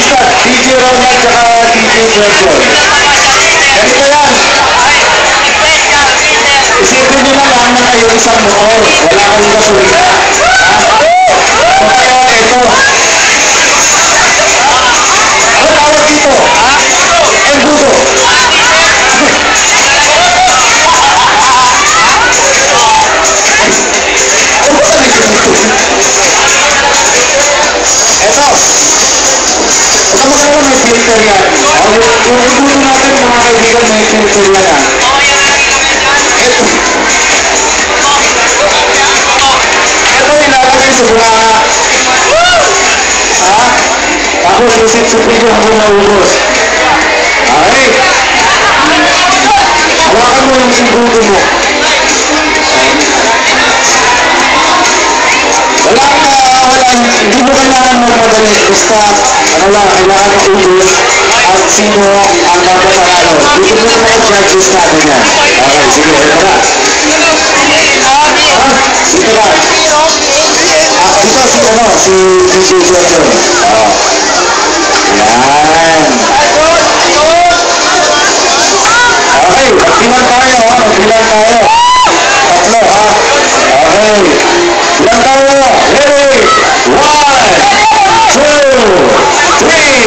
Assistant, DJ Ronald, tsaka DJ Virgil. Ganito yan. Isipin nyo na lang na kayo isang motor. Wala kayong gasolina. So kaya ito. Ano tawag dito? Embudo. Ito. Ito magkakaroon may filter yan. Yung embudo natin mga kaibigan may filter yan. Ito. Ito ilalagay sa bunga. Ha? Tapos isip-sipin yung hanggang naubos. Okay. Hawakan mo yung embudo mo. Hindi mo kailangan magmadali. Basta, ano lang, kailangan ng ubos at sino ang magpapanalo. Dito mo mga judges natin yan. Okay, sige, ito na. Dito na. Dito si ano, si DJ Jojo. Yan. Okay, magbilang tayo, ha? Magbilang tayo. Tatlo, ha? Okay. Bilang tayo. Ready? 1, 2, 3.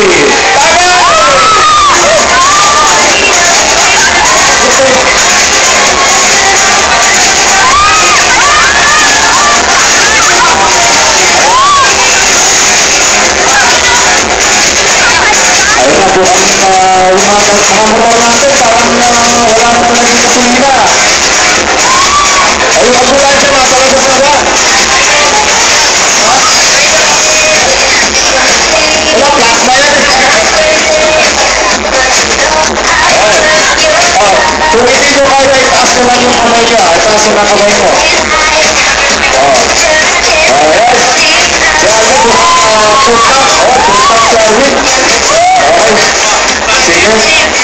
Mga motor natin, parang wala na talagang gasolina. Ay, yung ambulansya na talaga sa dyan. Wala, plasma yan. Kung hindi nyo kaya, itaas mo lang yung kamay niya. Itaas mo lang kamay mo. Ayan. Yan, two-tap. Two-tap sa rin. Okay. Sige.